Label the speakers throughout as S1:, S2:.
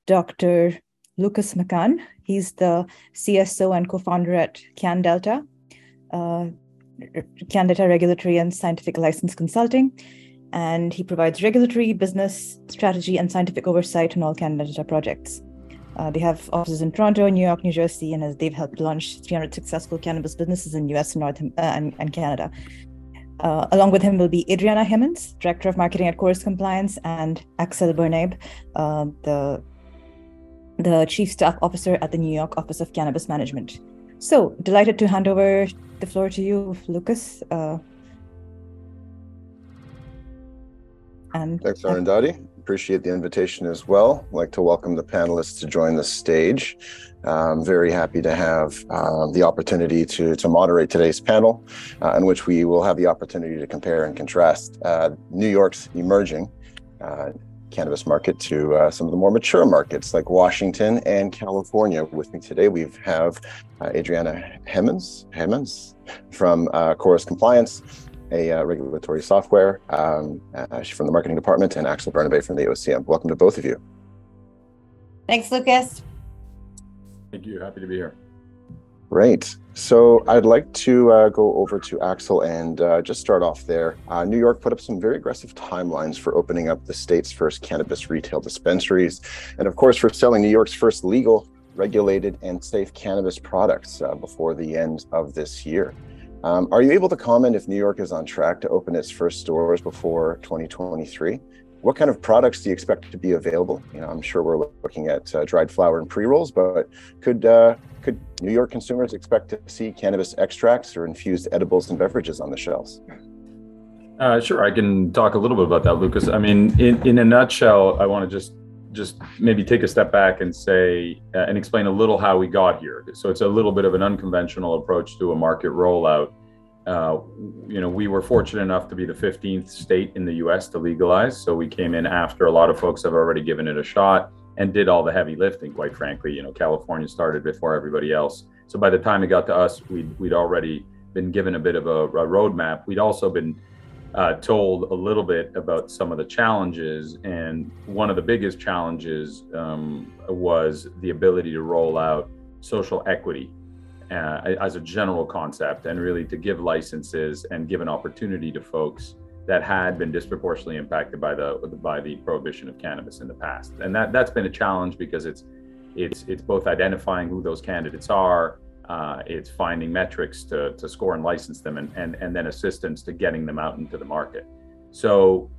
S1: Dr. Lucas McCann. He's the CSO and co-founder at CannDelta, CannDelta Regulatory and Scientific License Consulting. And he provides regulatory, business, strategy, and scientific oversight on all CannDelta projects. They have offices in Toronto, New York, New Jersey, and they've helped launch 300 successful cannabis businesses in US and Canada. Along with him will be Adriana Hemans, Director of Marketing at Course Compliance, and Axel Bernabe, the Chief Staff Officer at the New York Office of Cannabis Management. So, delighted to hand over the floor to you, Lucas.
S2: Thanks, Arundati. Appreciate the invitation as well. I'd like to welcome the panelists to join the stage. I'm very happy to have the opportunity to moderate today's panel, in which we will have the opportunity to compare and contrast New York's emerging cannabis market to some of the more mature markets like Washington and California. With me today, we have Adriana Hemans from Chorus Compliance, a regulatory software. She's from the marketing department, and Axel Bernabe from the OCM. Welcome to both of you.
S3: Thanks, Lucas.
S4: Thank you. Happy to be here.
S2: Great. So I'd like to go over to Axel and just start off there. New York put up some very aggressive timelines for opening up the state's first cannabis retail dispensaries, and of course for selling New York's first legal, regulated, and safe cannabis products before the end of this year. Are you able to comment if New York is on track to open its first stores before 2023? What kind of products do you expect to be available? I'm sure we're looking at dried flower and pre-rolls, but could New York consumers expect to see cannabis extracts or infused edibles and beverages on the shelves?
S4: Sure, I can talk a little bit about that, Lucas. I mean, in a nutshell, I want to just maybe take a step back and say and explain a little how we got here. So it's a little bit of an unconventional approach to a market rollout. We were fortunate enough to be the 15th state in the US to legalize. So we came in after a lot of folks have already given it a shot and did all the heavy lifting, quite frankly. California started before everybody else. So by the time it got to us, we'd already been given a bit of a roadmap. We'd also been told a little bit about some of the challenges, and one of the biggest challenges was the ability to roll out social equity as a general concept, and really to give licenses and give an opportunity to folks that had been disproportionately impacted by the prohibition of cannabis in the past. And that's been a challenge because it's both identifying who those candidates are, it's finding metrics to score and license them, and then assistance to getting them out into the market. So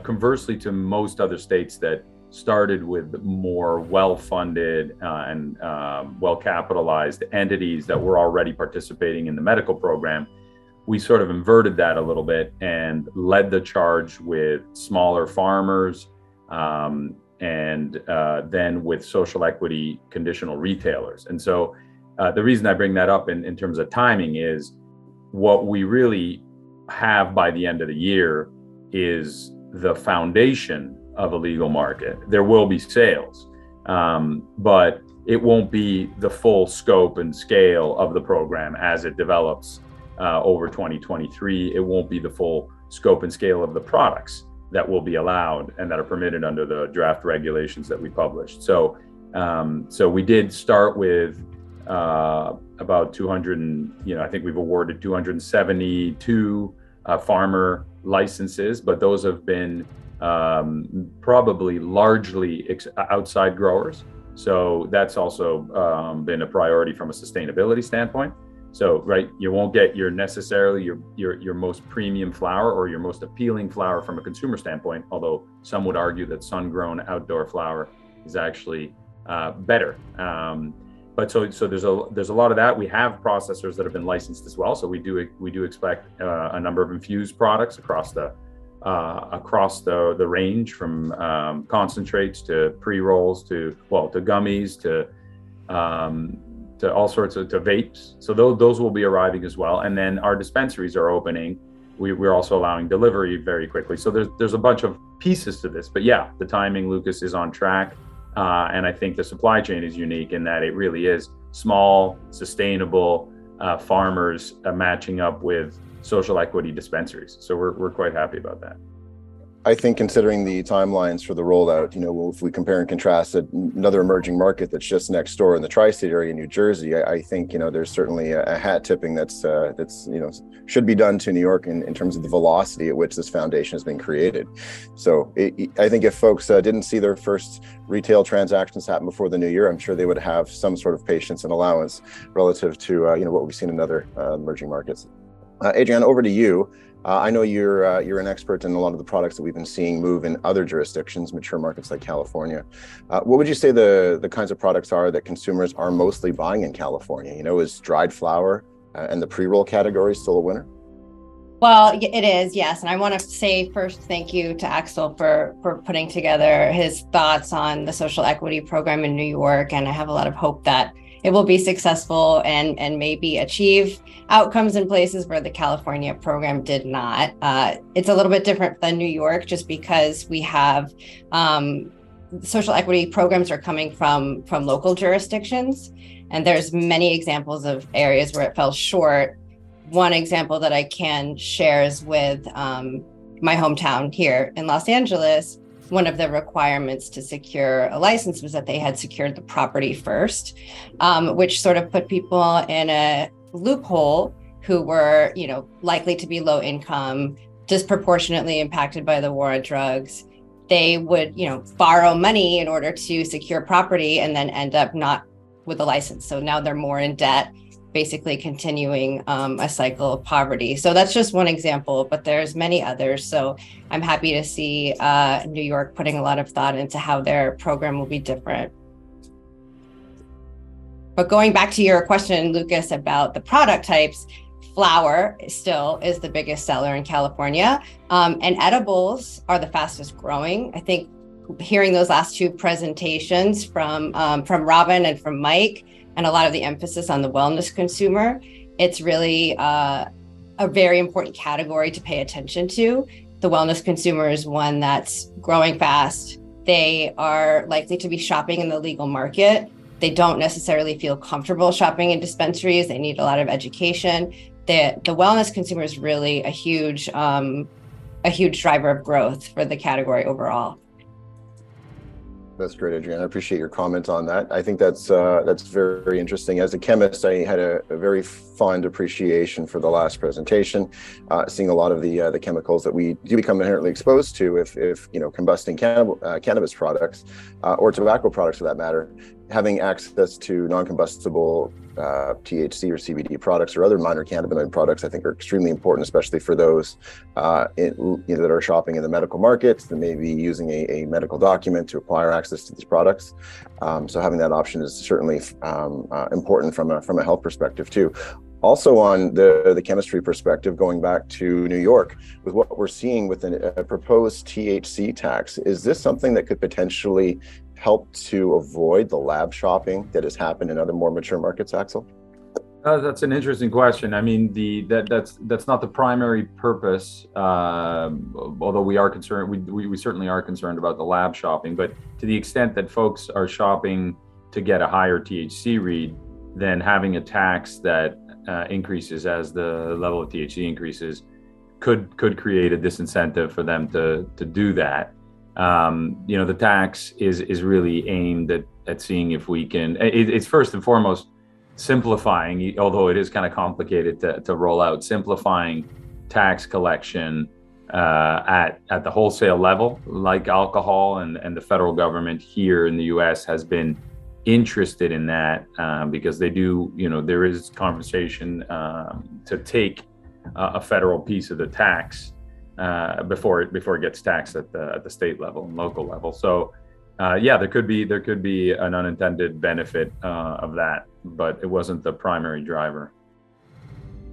S4: conversely to most other states that started with more well-funded and well-capitalized entities that were already participating in the medical program, we sort of inverted that a little bit and led the charge with smaller farmers and then with social equity conditional retailers. And so the reason I bring that up in terms of timing is what we really have by the end of the year is the foundation of a legal market. There will be sales, but it won't be the full scope and scale of the program as it develops over 2023. It won't be the full scope and scale of the products that will be allowed and that are permitted under the draft regulations that we published. So we did start with about 200, and I think we've awarded 272 farmer licenses, but those have been probably largely outside growers. So that's also been a priority from a sustainability standpoint. So, right, you won't get your most premium flower or your most appealing flower from a consumer standpoint, although some would argue that sun-grown outdoor flower is actually better. But so there's a lot of that. We have processors that have been licensed as well. So we do expect a number of infused products across the range, from concentrates to pre-rolls to gummies to all sorts of vapes. So those will be arriving as well. And then our dispensaries are opening. We're also allowing delivery very quickly. So there's a bunch of pieces to this. But yeah, the timing, Lucas, is on track. And I think the supply chain is unique in that it really is small, sustainable farmers matching up with social equity dispensaries. So we're quite happy about that.
S2: I think considering the timelines for the rollout, if we compare and contrast another emerging market that's just next door in the tri-state area, New Jersey, I think, there's certainly a hat tipping that's should be done to New York in terms of the velocity at which this foundation has been created. So I think if folks didn't see their first retail transactions happen before the new year, I'm sure they would have some sort of patience and allowance relative to, what we've seen in other emerging markets. Adriana, over to you. I know you're an expert in a lot of the products that we've been seeing move in other jurisdictions, mature markets like California. What would you say the kinds of products are that consumers are mostly buying in California? Is dried flower and the pre-roll category still a winner?
S3: Well, it is, yes. And I want to say first, thank you to Axel for putting together his thoughts on the social equity program in New York. And I have a lot of hope that it will be successful and maybe achieve outcomes in places where the California program did not. It's a little bit different than New York, just because we have social equity programs are coming from local jurisdictions. And there's many examples of areas where it fell short. One example that I can share is with my hometown here in Los Angeles. One of the requirements to secure a license was that they had secured the property first, which sort of put people in a loophole who were, likely to be low income, disproportionately impacted by the war on drugs. They would, borrow money in order to secure property and then end up not with a license. So now they're more in debt, basically continuing a cycle of poverty. So that's just one example, but there's many others. So I'm happy to see New York putting a lot of thought into how their program will be different. But going back to your question, Lucas, about the product types, flower still is the biggest seller in California, and edibles are the fastest growing. I think hearing those last two presentations from Robin and from Mike, and a lot of the emphasis on the wellness consumer, it's really a very important category to pay attention to. The wellness consumer is one that's growing fast. They are likely to be shopping in the legal market. They don't necessarily feel comfortable shopping in dispensaries. They need a lot of education. The wellness consumer is really a huge driver of growth for the category overall.
S2: That's great, Adriana. I appreciate your comment on that. I think that's very interesting. As a chemist, I had a very fond appreciation for the last presentation, seeing a lot of the chemicals that we do become inherently exposed to if combusting cannabis products or tobacco products for that matter. Having access to non-combustible THC or CBD products or other minor cannabinoid products, I think, are extremely important, especially for those that are shopping in the medical markets, that may be using a medical document to acquire access to these products. So having that option is certainly important from a health perspective too. Also, on the chemistry perspective, going back to New York, with what we're seeing with a proposed THC tax, is this something that could potentially help to avoid the lab shopping that has happened in other more mature markets, Axel?
S4: That's an interesting question. I mean, that's not the primary purpose, although we are concerned, we certainly are concerned about the lab shopping, but to the extent that folks are shopping to get a higher THC read, then having a tax that increases as the level of THC increases could create a disincentive for them to do that. The tax is really aimed at seeing if we can, it's first and foremost simplifying, although it is kind of complicated to roll out, simplifying tax collection at the wholesale level, like alcohol, and the federal government here in the US has been interested in that because they do, there is conversation to take a federal piece of the tax before it gets taxed at the state level and local level. So there could be an unintended benefit of that, but it wasn't the primary driver.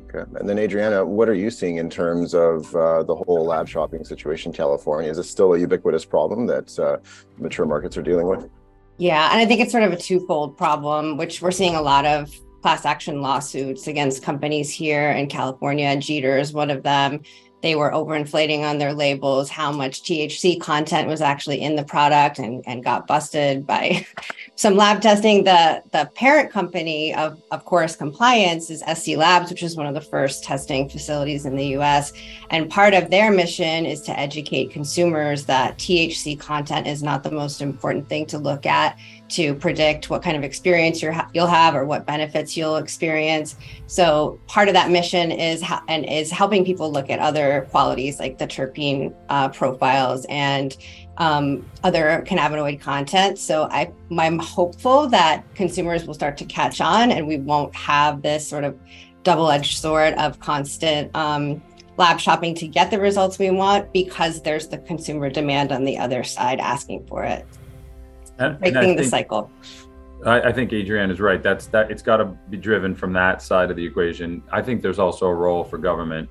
S2: Okay. And then Adriana, what are you seeing in terms of the whole lab shopping situation in California? Is it still a ubiquitous problem that mature markets are dealing with?
S3: Yeah, and I think it's sort of a twofold problem, which we're seeing a lot of class action lawsuits against companies here in California. Jeter is one of them. they were overinflating on their labels how much THC content was actually in the product, and got busted by some lab testing. The parent company of course, compliance is SC Labs, which is one of the first testing facilities in the US. And part of their mission is to educate consumers that THC content is not the most important thing to look at to predict what kind of experience you'll have or what benefits you'll experience. So part of that mission is helping people look at other qualities like the terpene profiles and other cannabinoid content. So I'm hopeful that consumers will start to catch on, and we won't have this sort of double-edged sword of constant lab shopping to get the results we want, because there's the consumer demand on the other side asking for it. Breaking the cycle.
S4: I think Adriana is right. That it's got to be driven from that side of the equation. I think there's also a role for government.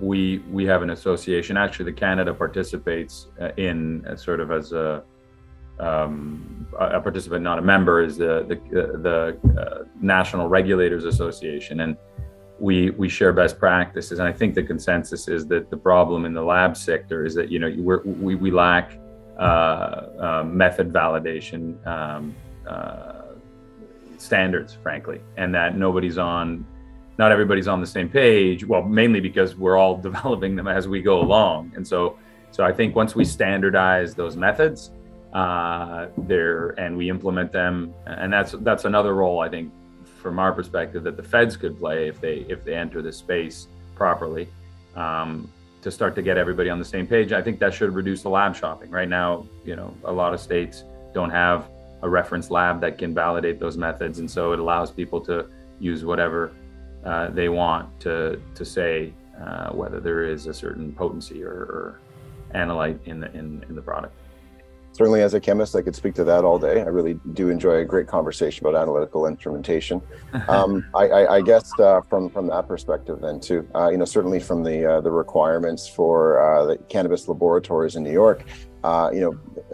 S4: We have an association. Actually, the Canada participates in sort of as a participant, not a member, is the National Regulators Association, and we share best practices. And I think the consensus is that the problem in the lab sector is that we lack method validation standards, frankly, and that not everybody's on the same page. Well, mainly because we're all developing them as we go along. And so I think once we standardize those methods and we implement them, and that's another role, I think, from our perspective, that the feds could play if they enter this space properly, to start to get everybody on the same page. I think that should reduce the lab shopping. Right now, a lot of states don't have a reference lab that can validate those methods, and so it allows people to use whatever they want to say whether there is a certain potency or analyte in the product.
S2: Certainly, as a chemist, I could speak to that all day. I really do enjoy a great conversation about analytical instrumentation. I guess from that perspective, then too, certainly from the requirements for the cannabis laboratories in New York, I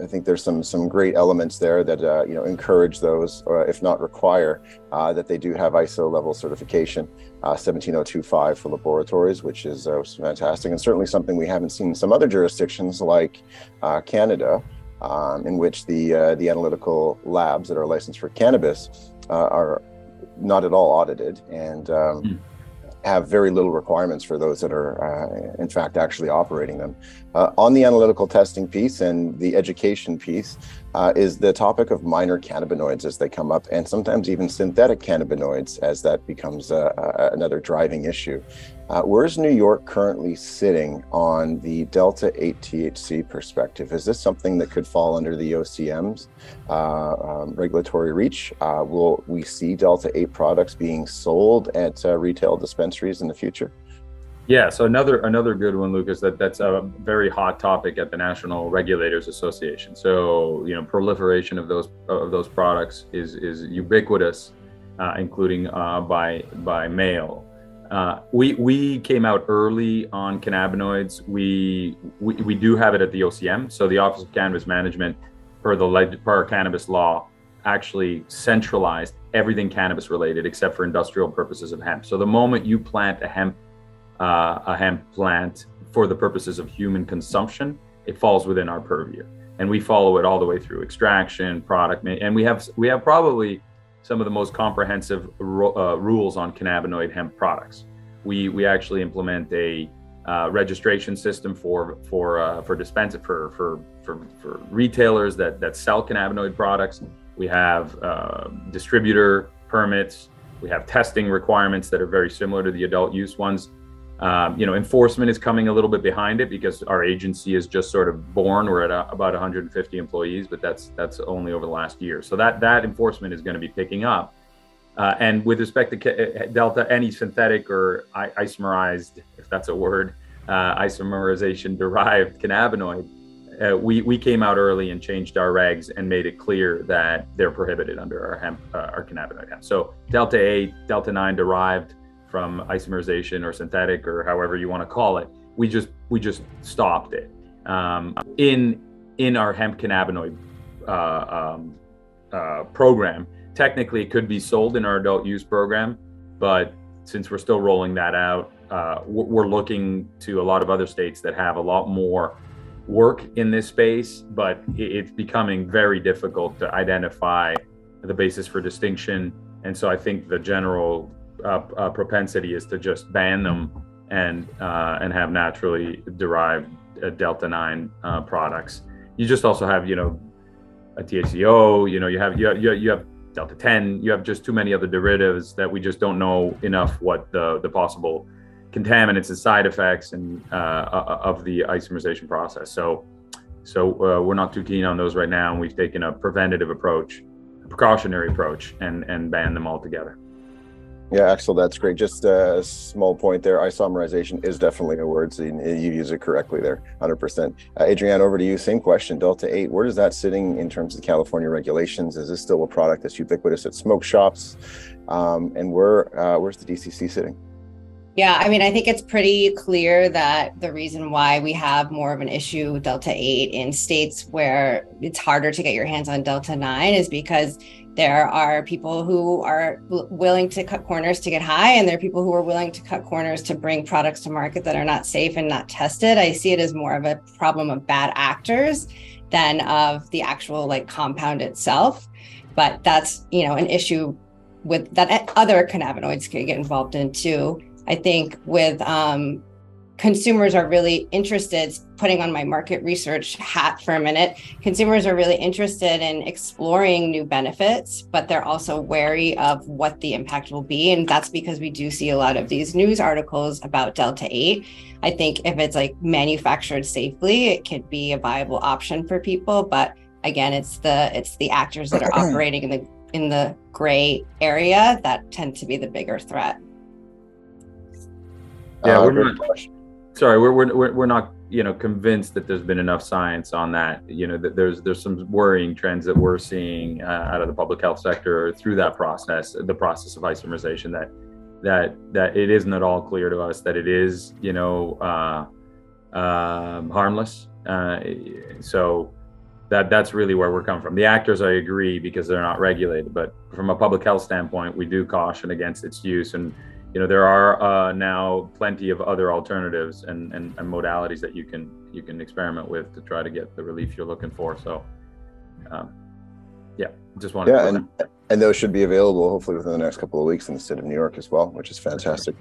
S2: think there's some great elements there that encourage those, if not require, that they do have ISO level certification, 17025 for laboratories, which is fantastic, and certainly something we haven't seen in some other jurisdictions like Canada. In which the analytical labs that are licensed for cannabis are not at all audited and have very little requirements for those that are, in fact, actually operating them. On the analytical testing piece and the education piece is the topic of minor cannabinoids as they come up, and sometimes even synthetic cannabinoids as that becomes another driving issue. Where's New York currently sitting on the Delta 8 THC perspective? Is this something that could fall under the OCM's regulatory reach? Will we see Delta 8 products being sold at retail dispensaries in the future?
S4: Yeah, so another good one, Lucas, that's a very hot topic at the National Regulators Association. So, proliferation of those products is ubiquitous, including by mail. We came out early on cannabinoids. We do have it at the OCM. So the Office of Cannabis Management, per our cannabis law, actually centralized everything cannabis related except for industrial purposes of hemp. So the moment you plant a hemp plant for the purposes of human consumption, it falls within our purview, and we follow it all the way through extraction, product, and we have probably some of the most comprehensive rules on cannabinoid hemp products. We actually implement a registration system for retailers that sell cannabinoid products. We have distributor permits. We have testing requirements that are very similar to the adult use ones. Enforcement is coming a little bit behind it because our agency is just sort of born. We're at about 150 employees, but that's only over the last year. So that enforcement is going to be picking up. And with respect to Delta, any synthetic or isomerized, if that's a word, isomerization derived cannabinoid, we came out early and changed our regs and made it clear that they're prohibited under our hemp, our cannabinoid hemp. So Delta 8, Delta 9 derived from isomerization or synthetic or however you want to call it, we just stopped it. In our hemp cannabinoid program, technically it could be sold in our adult use program, but since we're still rolling that out, we're looking to a lot of other states that have a lot more work in this space, but it's becoming very difficult to identify the basis for distinction. And so I think the general propensity is to just ban them and have naturally derived Delta 9 products. You just also have, a THCO, you have Delta 10, you have just too many other derivatives that we just don't know enough what the possible contaminants and side effects and of the isomerization process. So we're not too keen on those right now, and we've taken a preventative approach, a precautionary approach, and banned them altogether.
S2: Yeah, Axel, that's great. Just a small point there. Isomerization is definitely a word, so you use it correctly there, 100%. Adriana, over to you. Same question. Delta 8, where is that sitting in terms of California regulations? Is this still a product that's ubiquitous at smoke shops? And where's the DCC sitting?
S3: Yeah, I mean, I think it's pretty clear that the reason why we have more of an issue with Delta 8 in states where it's harder to get your hands on Delta 9 is because there are people who are willing to cut corners to get high, and there are people who are willing to cut corners to bring products to market that are not safe and not tested. I see it as more of a problem of bad actors than of the actual compound itself. But that's, an issue with that other cannabinoids could get involved in too. I think with consumers are really interested, putting on my market research hat for a minute, consumers are really interested in exploring new benefits, but they're also wary of what the impact will be. And that's because we do see a lot of these news articles about Delta 8. I think if it's manufactured safely, it could be a viable option for people. But again, it's the actors that are operating in the gray area that tend to be the bigger threat.
S4: Yeah, we're not convinced that there's been enough science on that. That there's some worrying trends that we're seeing out of the public health sector through that process, the process of isomerization, that it isn't at all clear to us that it is harmless. So that's really where we're coming from. The actors, I agree, because they're not regulated, but from a public health standpoint, we do caution against its use. And there are now plenty of other alternatives and modalities that you can experiment with to try to get the relief you're looking for. So, just wanted to.
S2: And those should be available hopefully within the next couple of weeks in the state of New York as well, which is fantastic.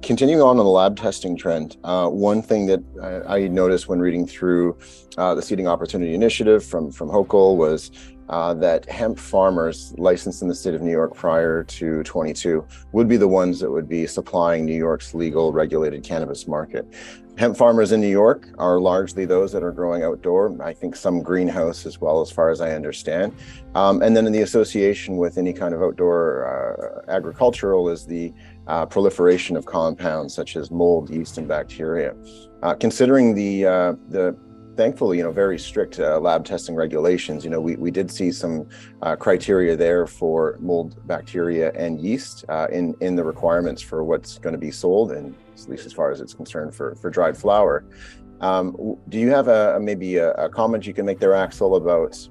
S2: Continuing on the lab testing trend, one thing that I noticed when reading through the Seeding Opportunity Initiative from Hochul was that hemp farmers licensed in the state of New York prior to 22 would be the ones that would be supplying New York's legal regulated cannabis market. Hemp farmers in New York are largely those that are growing outdoor, I think some greenhouse as well, as far as I understand. And then in the association with any kind of outdoor agricultural is the proliferation of compounds such as mold, yeast, and bacteria. Considering the thankfully, very strict lab testing regulations, we did see some criteria there for mold, bacteria, and yeast in the requirements for what's going to be sold, and at least as far as it's concerned for dried flower. Do you have maybe a comment you can make there, Axel, about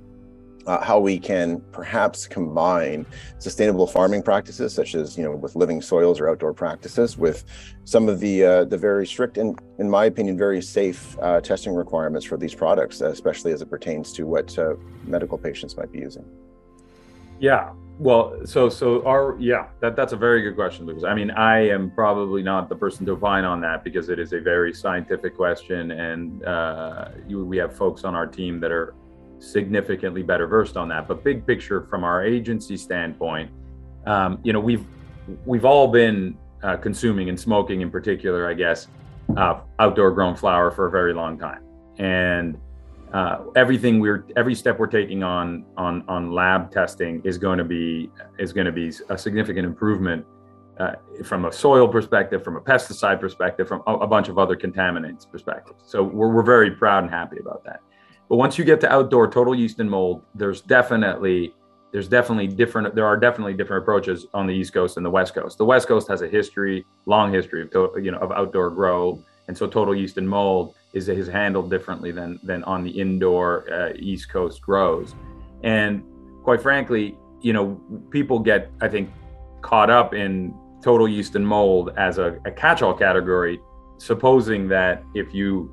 S2: how we can perhaps combine sustainable farming practices, such as with living soils or outdoor practices, with some of the very strict and, in my opinion, very safe testing requirements for these products, especially as it pertains to what medical patients might be using? Yeah,
S4: well, that's a very good question, Lucas. I mean, I am probably not the person to opine on that because it is a very scientific question, and we have folks on our team that are significantly better versed on that. But big picture, from our agency standpoint, we've all been consuming and smoking, in particular, I guess, outdoor grown flower for a very long time, and every step we're taking on lab testing is going to be a significant improvement from a soil perspective, from a pesticide perspective, from a bunch of other contaminants perspectives. So we're very proud and happy about that. But once you get to outdoor total yeast and mold, there are definitely different approaches on the East Coast and the West Coast. The West Coast has a long history of outdoor grow, and so total yeast and mold is handled differently than on the indoor East Coast grows. And quite frankly, people get, I think, caught up in total yeast and mold as a catch-all category, supposing that if you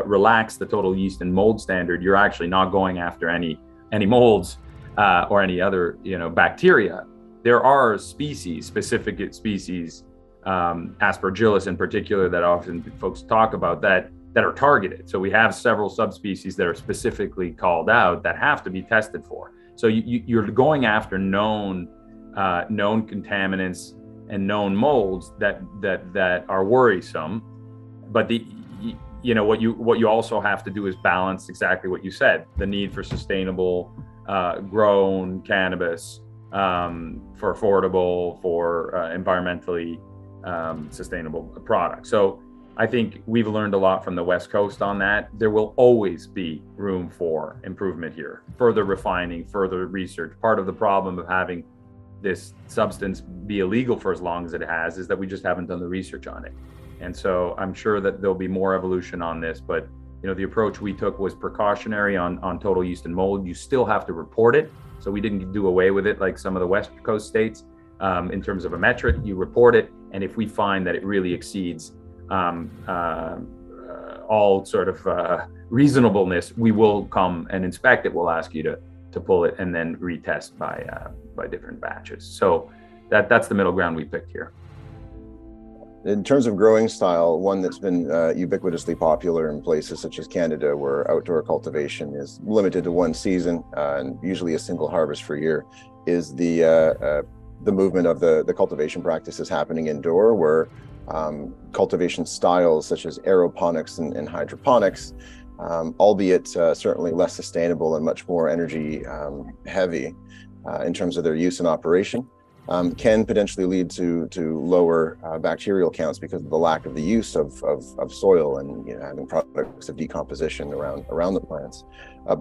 S4: relax the total yeast and mold standard, you're actually not going after any molds or any other bacteria. There are specific species, Aspergillus in particular, that often folks talk about that are targeted. So we have several subspecies that are specifically called out that have to be tested for. So you're going after known contaminants and known molds that are worrisome. But what you also have to do is balance exactly what you said: the need for sustainable grown cannabis, for affordable, for environmentally sustainable products. So I think we've learned a lot from the West Coast on that. There will always be room for improvement here, further refining, further research. Part of the problem of having this substance be illegal for as long as it has is that we just haven't done the research on it. And so I'm sure that there'll be more evolution on this, but the approach we took was precautionary on total yeast and mold. You still have to report it. So we didn't do away with it like some of the West Coast states. In terms of a metric, you report it. And if we find that it really exceeds all sort of reasonableness, we will come and inspect it. We'll ask you to pull it and then retest by different batches. So that's the middle ground we picked here.
S2: In terms of growing style, one that's been ubiquitously popular in places such as Canada, where outdoor cultivation is limited to one season and usually a single harvest per year, is the movement of the cultivation practices happening indoor, where cultivation styles such as aeroponics and hydroponics, albeit certainly less sustainable and much more energy heavy in terms of their use and operation, can potentially lead to lower bacterial counts because of the lack of the use of soil and having products of decomposition around the plants.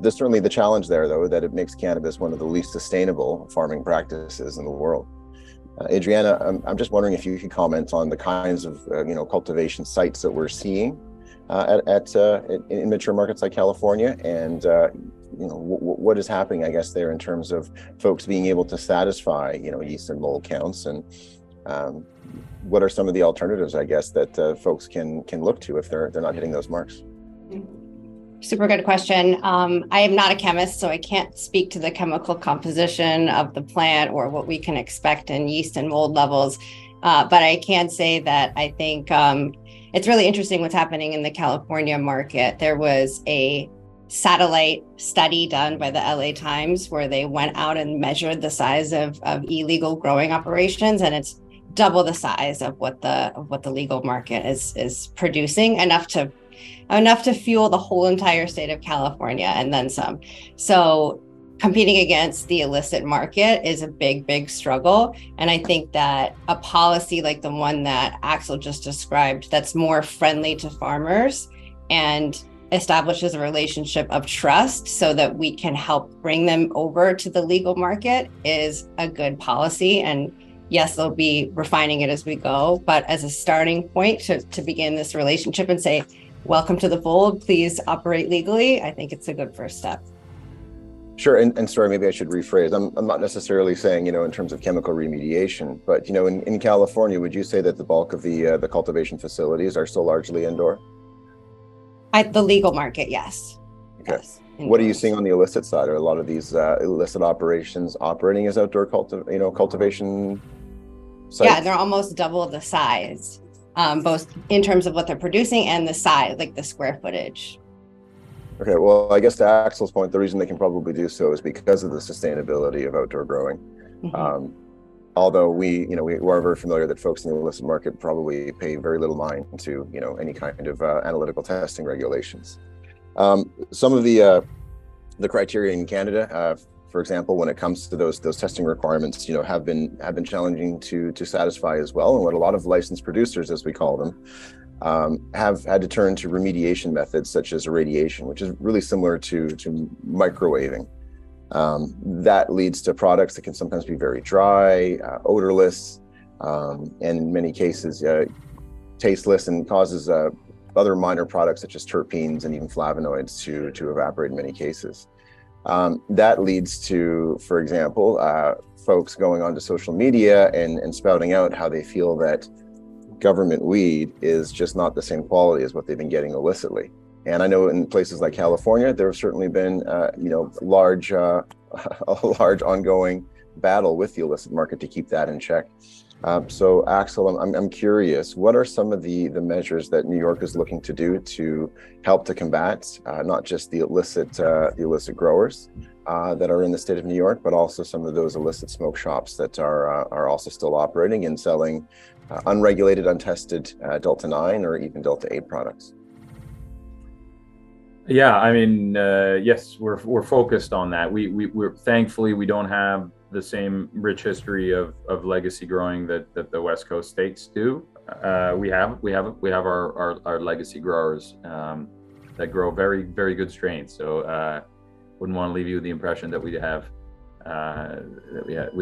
S2: There's certainly the challenge there, though, that it makes cannabis one of the least sustainable farming practices in the world. Adriana, I'm just wondering if you could comment on the kinds of cultivation sites that we're seeing in mature markets like California, and what is happening, I guess, there in terms of folks being able to satisfy yeast and mold counts, and what are some of the alternatives, I guess, that folks can look to if they're not hitting those marks?
S3: Super good question. I am not a chemist, so I can't speak to the chemical composition of the plant or what we can expect in yeast and mold levels. But I can say that I think it's really interesting what's happening in the California market. There was a satellite study done by the LA Times where they went out and measured the size of illegal growing operations, and it's double the size of what the legal market is producing, enough to fuel the whole entire state of California and then some. So competing against the illicit market is a big struggle. And I think that a policy like the one that Axel just described, that's more friendly to farmers and establishes a relationship of trust so that we can help bring them over to the legal market, is a good policy. And yes, they'll be refining it as we go, but as a starting point to begin this relationship and say, welcome to the fold, please operate legally, I think it's a good first step.
S2: Sure, and sorry, maybe I should rephrase. I'm not necessarily saying, in terms of chemical remediation, but, in California, would you say that the bulk of the cultivation facilities are still largely indoor?
S3: The legal market, yes.
S2: Okay.
S3: Yes,
S2: what are you seeing on the illicit side? Are a lot of these illicit operations operating as outdoor cultivation sites?
S3: Yeah, they're almost double the size, both in terms of what they're producing and the size, like the square footage.
S2: Okay, well, I guess to Axel's point, the reason they can probably do so is because of the sustainability of outdoor growing. Mm-hmm. Although we are very familiar that folks in the illicit market probably pay very little mind to, any kind of analytical testing regulations. Some of the criteria in Canada, for example, when it comes to those testing requirements, have been challenging to satisfy as well. And what a lot of licensed producers, as we call them, have had to turn to remediation methods such as irradiation, which is really similar to microwaving. That leads to products that can sometimes be very dry, odorless, and in many cases tasteless, and causes other minor products such as terpenes and even flavonoids to evaporate in many cases. That leads to, for example, folks going onto social media and spouting out how they feel that government weed is just not the same quality as what they've been getting illicitly. And I know in places like California, there have certainly been, a large ongoing battle with the illicit market to keep that in check. So Axel, I'm curious, what are some of the measures that New York is looking to do to help to combat not just the illicit growers that are in the state of New York, but also some of those illicit smoke shops that are also still operating and selling unregulated, untested Delta 9 or even Delta 8 products?
S4: Yeah, I mean, yes, we're focused on that. We're thankfully we don't have the same rich history of legacy growing that the West Coast states do. We have our legacy growers that grow very, very good strains. So wouldn't want to leave you with the impression that we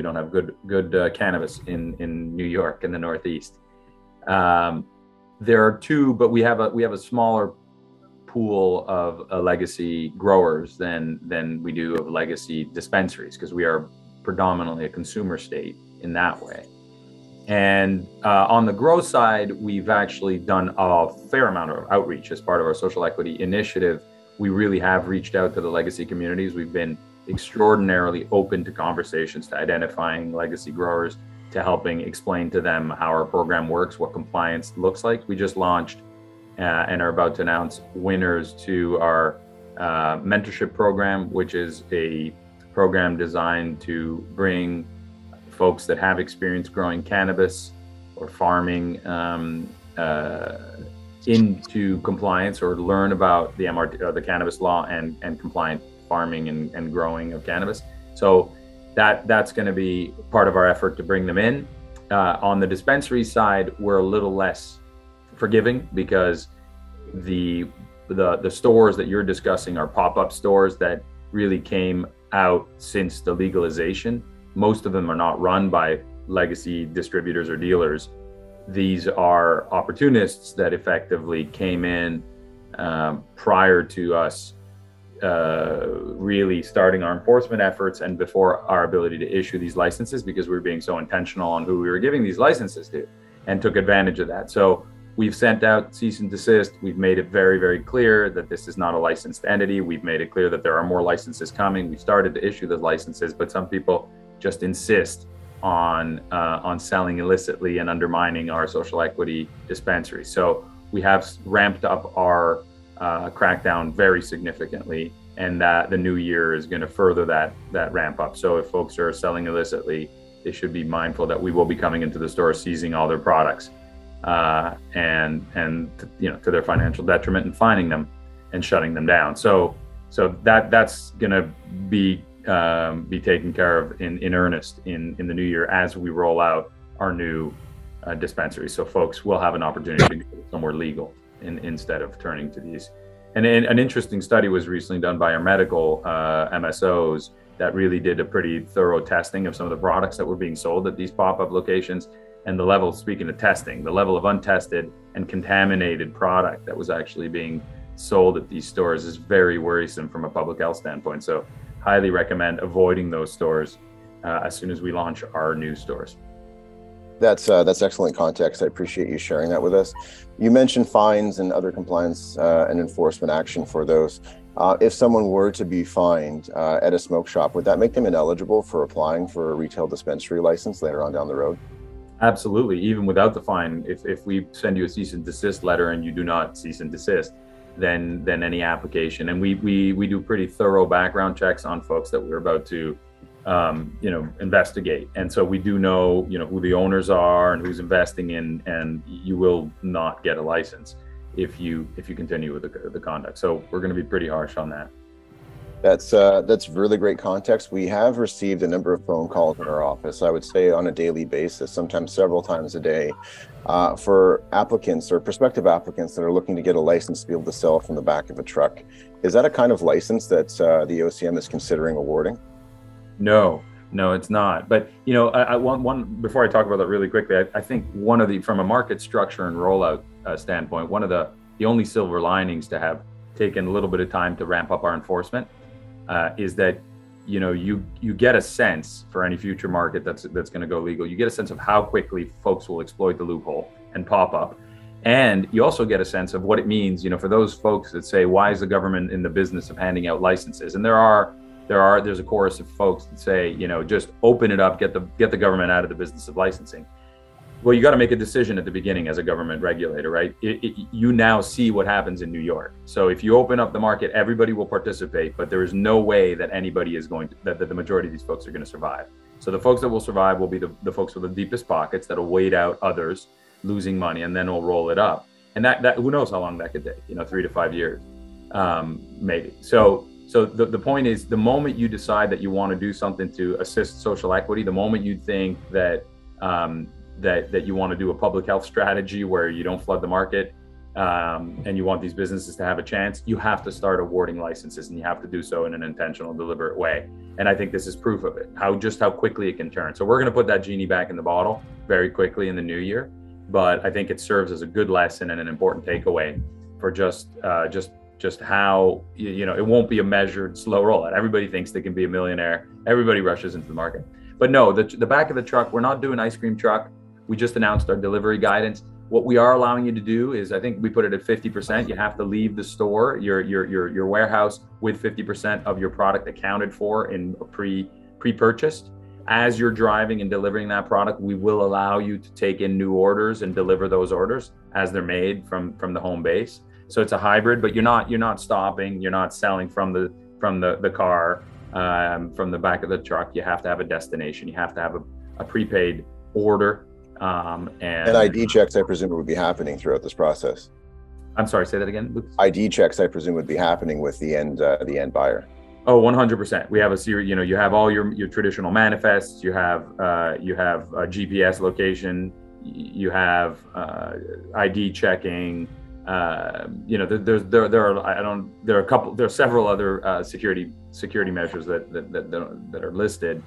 S4: don't have good cannabis in New York and the Northeast. There are two, but we have a smaller pool of legacy growers than we do of legacy dispensaries, because we are predominantly a consumer state in that way. And on the grow side, we've actually done a fair amount of outreach as part of our social equity initiative. We really have reached out to the legacy communities. We've been extraordinarily open to conversations, to identifying legacy growers, to helping explain to them how our program works, what compliance looks like. We just launched and are about to announce winners to our mentorship program, which is a program designed to bring folks that have experience growing cannabis or farming into compliance, or learn about the MRT, the cannabis law and compliant farming and growing of cannabis. So that's going to be part of our effort to bring them in. On the dispensary side, we're a little less forgiving, because the stores that you're discussing are pop-up stores that really came out since the legalization. Most of them are not run by legacy distributors or dealers. These are opportunists that effectively came in prior to us really starting our enforcement efforts, and before our ability to issue these licenses, because we were being so intentional on who we were giving these licenses to, and took advantage of that. So we've sent out cease and desist. We've made it very, very clear that this is not a licensed entity. We've made it clear that there are more licenses coming. We've started to issue the licenses, but some people just insist on selling illicitly and undermining our social equity dispensary. So we have ramped up our crackdown very significantly, and that the new year is going to further that ramp up. So if folks are selling illicitly, they should be mindful that we will be coming into the store, seizing all their products, and to their financial detriment, and fining them and shutting them down. So that's going to be taken care of in earnest in the new year as we roll out our new dispensary. So folks will have an opportunity to go somewhere legal instead of turning to these. And an interesting study was recently done by our medical MSOs that really did a pretty thorough testing of some of the products that were being sold at these pop-up locations. And the level, speaking of testing, the level of untested and contaminated product that was actually being sold at these stores is very worrisome from a public health standpoint. So highly recommend avoiding those stores as soon as we launch our new stores.
S2: That's excellent context. I appreciate you sharing that with us. You mentioned fines and other compliance and enforcement action for those. If someone were to be fined at a smoke shop, would that make them ineligible for applying for a retail dispensary license later on down the road?
S4: Absolutely. Even without the fine, if we send you a cease and desist letter and you do not cease and desist, then any application, and we do pretty thorough background checks on folks that we're about to investigate. And so we do know, who the owners are and who's investing in, and you will not get a license if you continue with the conduct. So we're going to be pretty harsh on that.
S2: That's really great context. We have received a number of phone calls in our office, I would say on a daily basis, sometimes several times a day, for applicants or prospective applicants that are looking to get a license to be able to sell from the back of a truck. Is that a kind of license that the OCM is considering awarding?
S4: No, it's not. But I want before I talk about that really quickly, I think one of from a market structure and rollout standpoint, one of the only silver linings to have taken a little bit of time to ramp up our enforcement is that you get a sense for any future market that's going to go legal. You get a sense of how quickly folks will exploit the loophole and pop up, and you also get a sense of what it means, for those folks that say, why is the government in the business of handing out licenses? And there's a chorus of folks that say, just open it up, get the government out of the business of licensing. Well, you got to make a decision at the beginning as a government regulator, right? You now see what happens in New York. So if you open up the market, everybody will participate, but there is no way that anybody is going to, that the majority of these folks are going to survive. So the folks that will survive will be the folks with the deepest pockets that'll wait out others losing money, and then we'll roll it up. And that who knows how long that could take, 3 to 5 years, maybe. So the point is, the moment you decide that you want to do something to assist social equity, the moment you think that that you want to do a public health strategy where you don't flood the market, and you want these businesses to have a chance, you have to start awarding licenses, and you have to do so in an intentional, deliberate way. And I think this is proof of it, how quickly it can turn. So we're going to put that genie back in the bottle very quickly in the new year. But I think it serves as a good lesson and an important takeaway for just how, it won't be a measured, slow rollout. Everybody thinks they can be a millionaire. Everybody rushes into the market. But no, the back of the truck, we're not doing ice cream truck. We just announced our delivery guidance. What we are allowing you to do is, I think we put it at 50%. You have to leave the store, your warehouse, with 50% of your product accounted for in pre-purchased. As you're driving and delivering that product, we will allow you to take in new orders and deliver those orders as they're made from the home base. So it's a hybrid, but you're not stopping. You're not selling from the car, from the back of the truck. You have to have a destination. You have to have a prepaid order. And
S2: ID checks, I presume, would be happening throughout this process.
S4: I'm sorry, say that again, Lucas?
S2: ID checks, I presume, would be happening with the end buyer.
S4: Oh, 100%. We have a series. You have all your traditional manifests. You have a GPS location. You have ID checking. There are several other security measures that are listed.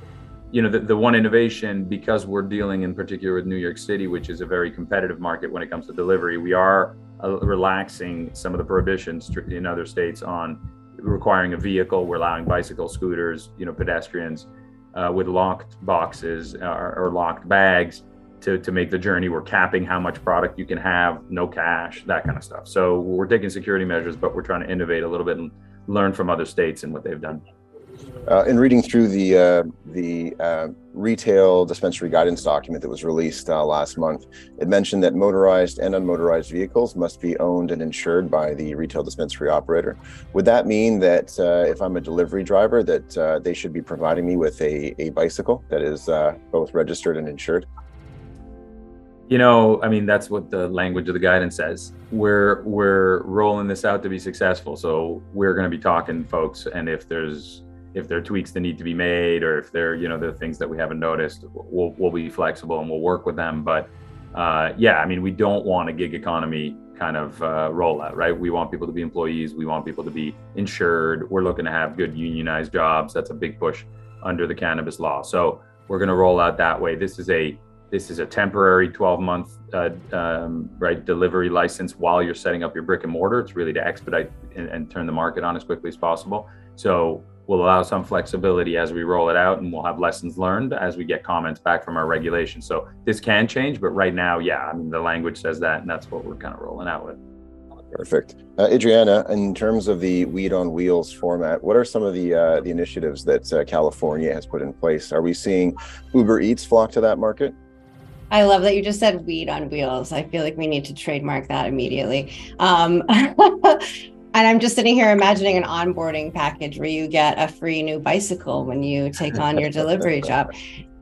S4: The one innovation, because we're dealing in particular with New York City, which is a very competitive market when it comes to delivery, we are relaxing some of the prohibitions in other states on requiring a vehicle. We're allowing bicycles, scooters, pedestrians with locked boxes or locked bags to make the journey. We're capping how much product you can have, no cash, that kind of stuff. So we're taking security measures, but we're trying to innovate a little bit and learn from other states and what they've done.
S2: In reading through the retail dispensary guidance document that was released last month, it mentioned that motorized and unmotorized vehicles must be owned and insured by the retail dispensary operator. Would that mean that if I'm a delivery driver, that they should be providing me with a bicycle that is both registered and insured?
S4: That's what the language of the guidance says. We're rolling this out to be successful. So we're going to be talking to folks, and if there are tweaks that need to be made, or if there are things that we haven't noticed, we'll be flexible and we'll work with them. But we don't want a gig economy kind of rollout, right? We want people to be employees. We want people to be insured. We're looking to have good unionized jobs. That's a big push under the cannabis law. So we're going to roll out that way. This is a temporary 12-month delivery license while you're setting up your brick and mortar. It's really to expedite and turn the market on as quickly as possible. So we'll allow some flexibility as we roll it out, and we'll have lessons learned as we get comments back from our regulations. So this can change, but right now, the language says that, and that's what we're kind of rolling out with.
S2: Perfect. Adriana, in terms of the Weed on Wheels format, what are some of the initiatives that California has put in place? Are we seeing Uber Eats flock to that market?
S3: I love that you just said weed on wheels. I feel like we need to trademark that immediately. And I'm just sitting here imagining an onboarding package where you get a free new bicycle when you take on your delivery job.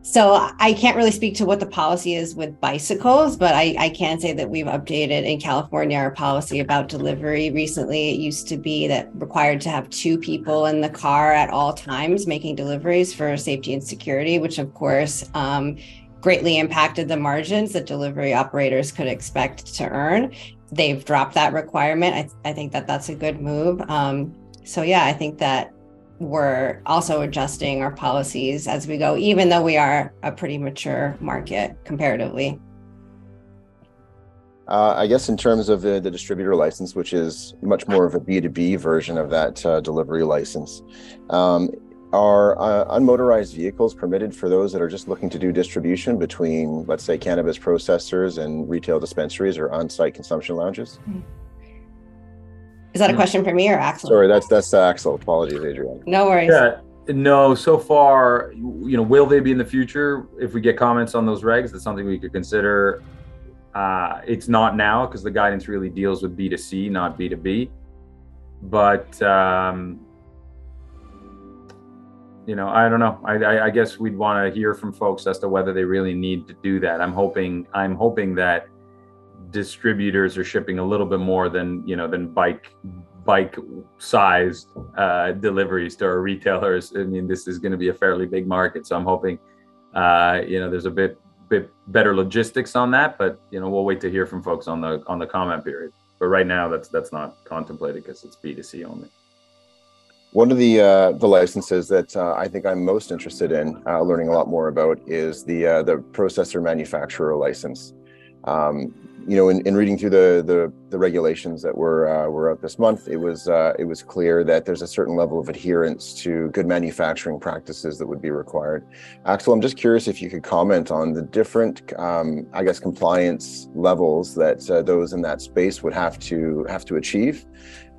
S3: So I can't really speak to what the policy is with bicycles, but I can say that we've updated in California our policy about delivery recently. It used to be that required to have 2 people in the car at all times making deliveries for safety and security, which of course greatly impacted the margins that delivery operators could expect to earn. They've dropped that requirement. I think that that's a good move. I think that we're also adjusting our policies as we go, even though we are a pretty mature market comparatively.
S2: I guess in terms of the distributor license, which is much more of a B2B version of that delivery license, are unmotorized vehicles permitted for those that are just looking to do distribution between, let's say, cannabis processors and retail dispensaries or on-site consumption lounges?
S3: Is that a question for me or Axel?
S2: Sorry, that's Axel. Apologies, Adriana.
S3: No worries.
S4: Yeah, no, so far, will they be in the future? If we get comments on those regs, that's something we could consider. It's not now because the guidance really deals with B2C, not B2B. But, I don't know. I guess we'd want to hear from folks as to whether they really need to do that. I'm hoping that distributors are shipping a little bit more than bike sized deliveries to our retailers. I mean, this is going to be a fairly big market, so I'm hoping there's a bit better logistics on that, but we'll wait to hear from folks on the comment period. But right now that's not contemplated because it's B2C only.
S2: One of the licenses that I think I'm most interested in learning a lot more about is the processor manufacturer license. In reading through the regulations that were out this month, it was clear that there's a certain level of adherence to good manufacturing practices that would be required. Axel, I'm just curious if you could comment on the different, compliance levels that those in that space would have to achieve,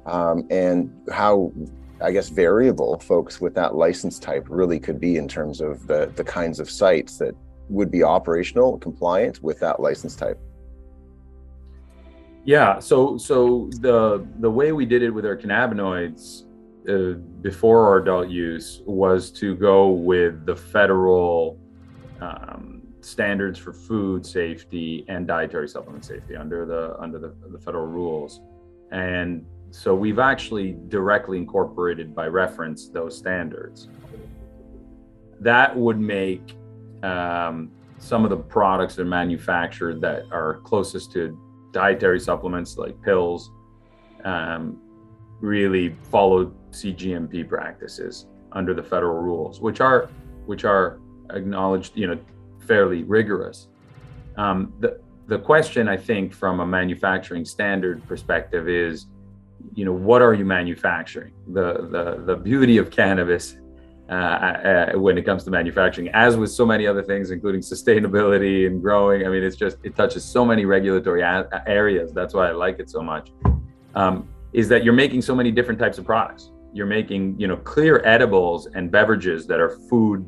S2: and how, I guess, variable folks with that license type really could be in terms of the kinds of sites that would be operational, compliant with that license type.
S4: Yeah, so the way we did it with our cannabinoids before our adult use was to go with the federal standards for food safety and dietary supplement safety under the federal rules, and so we've actually directly incorporated by reference those standards. That would make some of the products that are manufactured that are closest to dietary supplements like pills really follow CGMP practices under the federal rules, which are acknowledged, fairly rigorous. The question, I think, from a manufacturing standard perspective is, what are you manufacturing? The beauty of cannabis when it comes to manufacturing, as with so many other things, including sustainability and growing. I mean, it touches so many regulatory areas. That's why I like it so much, is that you're making so many different types of products. You're making, clear edibles and beverages that are food,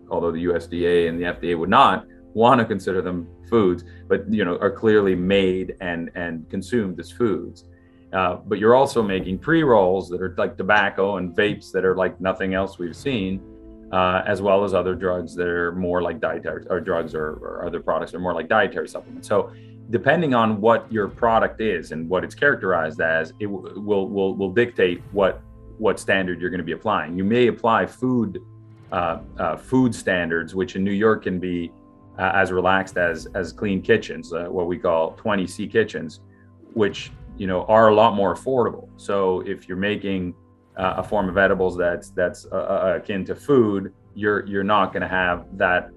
S4: although the USDA and the FDA would not want to consider them foods, but, are clearly made and consumed as foods. But you're also making pre-rolls that are like tobacco and vapes that are like nothing else we've seen, as well as other drugs that are more like dietary, or drugs or other products that are more like dietary supplements. So depending on what your product is and what it's characterized as, it will dictate what standard you're going to be applying. You may apply food standards, which in New York can be as relaxed as clean kitchens, what we call 20C kitchens, which are a lot more affordable. So if you're making a form of edibles that's akin to food, you're not going to have that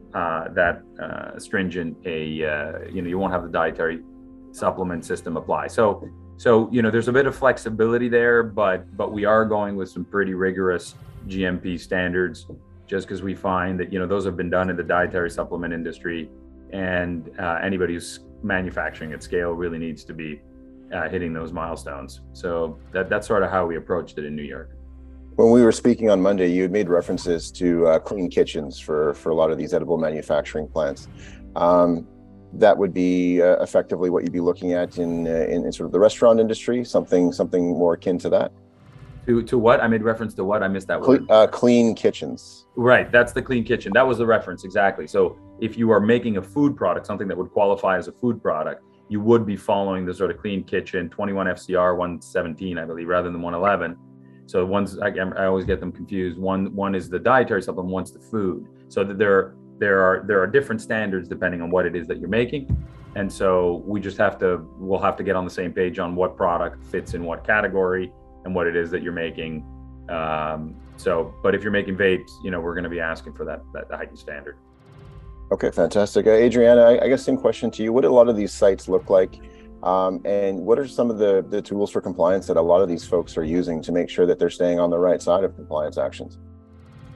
S4: stringent you won't have the dietary supplement system apply. So there's a bit of flexibility there, but we are going with some pretty rigorous GMP standards, just because we find that those have been done in the dietary supplement industry, and anybody who's manufacturing at scale really needs to be hitting those milestones. So that's sort of how we approached it in New York.
S2: When we were speaking on Monday, you had made references to clean kitchens for a lot of these edible manufacturing plants. That would be effectively what you'd be looking at in sort of the restaurant industry, something more akin to that.
S4: To what? I made reference to what? I missed that word.
S2: Clean kitchens.
S4: Right, that's the clean kitchen. That was the reference, exactly. So if you are making a food product, something that would qualify as a food product, you would be following the sort of clean kitchen 21 FCR 117, I believe, rather than 111. So I always get them confused. One is the dietary supplement, one's the food. So that there are different standards depending on what it is that you're making. And so we'll have to get on the same page on what product fits in what category and what it is that you're making. But if you're making vapes, we're going to be asking for that heightened standard.
S2: Okay, fantastic. Adriana, I guess same question to you. What do a lot of these sites look like? And what are some of the tools for compliance that a lot of these folks are using to make sure that they're staying on the right side of compliance actions?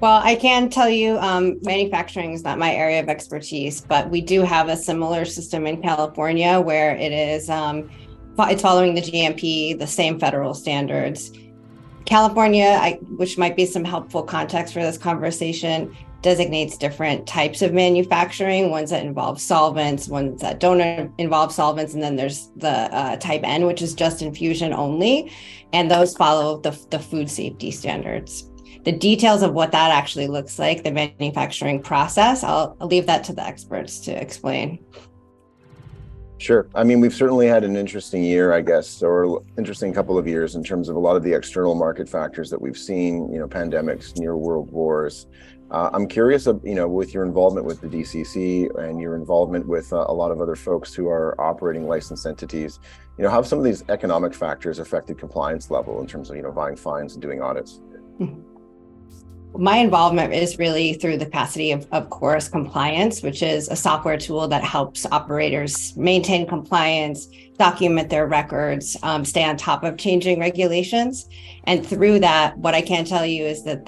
S3: Well, I can tell you, manufacturing is not my area of expertise, but we do have a similar system in California where it is, it's following the GMP, the same federal standards. California, which might be some helpful context for this conversation, designates different types of manufacturing, ones that involve solvents, ones that don't involve solvents, and then there's the type N, which is just infusion only, and those follow the food safety standards. The details of what that actually looks like, the manufacturing process, I'll leave that to the experts to explain.
S2: Sure. I mean, we've certainly had an interesting year, I guess, or interesting couple of years in terms of a lot of the external market factors that we've seen, pandemics, near world wars. I'm curious, with your involvement with the DCC and your involvement with a lot of other folks who are operating licensed entities, how have some of these economic factors affected compliance level in terms of, buying fines and doing audits?
S3: My involvement is really through the capacity of Chorus Compliance, which is a software tool that helps operators maintain compliance, document their records, stay on top of changing regulations. And through that, what I can tell you is that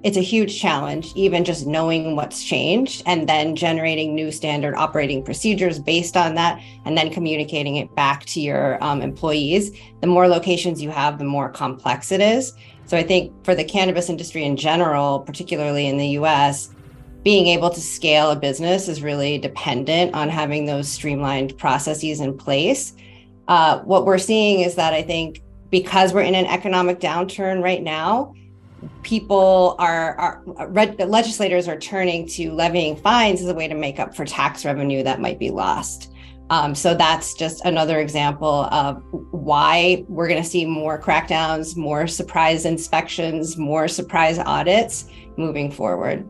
S3: it's a huge challenge, even just knowing what's changed and then generating new standard operating procedures based on that, and then communicating it back to your employees. The more locations you have, the more complex it is. So I think for the cannabis industry in general, particularly in the US, being able to scale a business is really dependent on having those streamlined processes in place. What we're seeing is that I think because we're in an economic downturn right now, legislators are turning to levying fines as a way to make up for tax revenue that might be lost. So that's just another example of why we're going to see more crackdowns, more surprise inspections, more surprise audits moving forward.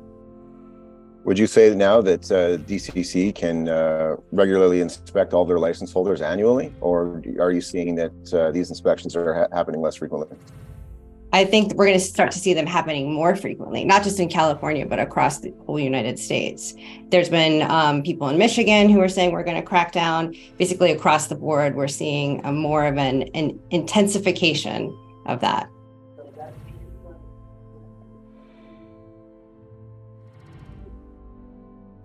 S2: Would you say now that DCC can regularly inspect all their license holders annually, or are you seeing that these inspections are happening less frequently?
S3: I think we're going to start to see them happening more frequently, not just in California, but across the whole United States. There's been people in Michigan who are saying we're going to crack down. Basically, across the board, we're seeing more of an intensification of that.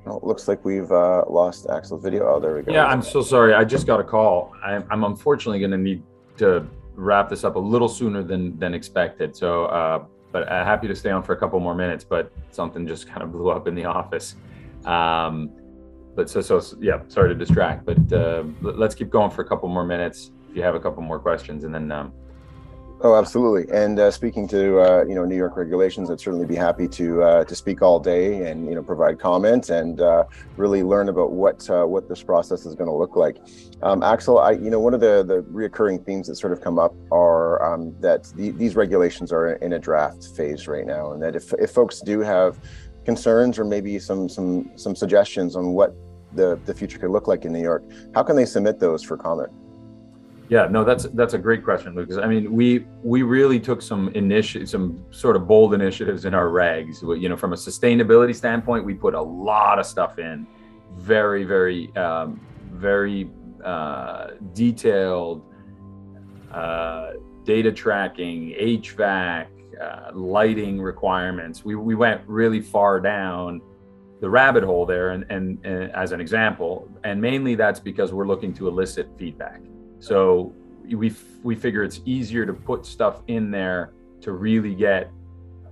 S2: Well, it looks like we've lost Axel's video. Oh, there we go.
S4: Yeah, I'm so sorry. I just got a call. I'm unfortunately going to need to wrap this up a little sooner than expected. So, but happy to stay on for a couple more minutes, but something just kind of blew up in the office. But so yeah, sorry to distract, but let's keep going for a couple more minutes if you have a couple more questions, and then.
S2: Oh, absolutely. And speaking to New York regulations, I'd certainly be happy to speak all day and provide comments and really learn about what this process is going to look like. Axel, one of the reoccurring themes that sort of come up are that these regulations are in a draft phase right now, and that if folks do have concerns or maybe some suggestions on what the future could look like in New York, how can they submit those for comment?
S4: Yeah, no, that's a great question, Lucas. I mean, we really took some sort of bold initiatives in our regs. From a sustainability standpoint, we put a lot of stuff in, very, very, very detailed data tracking, HVAC, lighting requirements. We went really far down the rabbit hole there, and as an example, and mainly that's because we're looking to elicit feedback. So we figure it's easier to put stuff in there to really get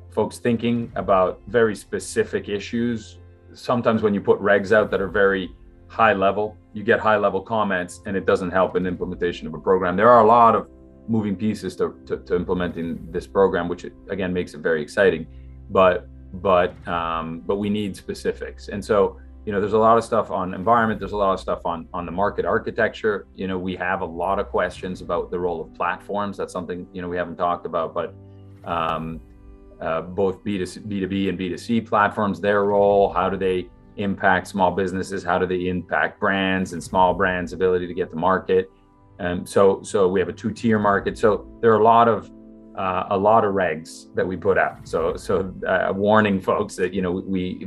S4: folks thinking about very specific issues. Sometimes when you put regs out that are very high level, you get high level comments and it doesn't help in implementation of a program. There are a lot of moving pieces to implementing this program, which again makes it very exciting, but we need specifics. And so there's a lot of stuff on environment. There's a lot of stuff on the market architecture. We have a lot of questions about the role of platforms. That's something, we haven't talked about, but both B2B and B2C platforms, their role, how do they impact small businesses? How do they impact brands and small brands' ability to get to market? So we have a 2-tier market. So there are a lot of a lot of regs that we put out. So warning folks that,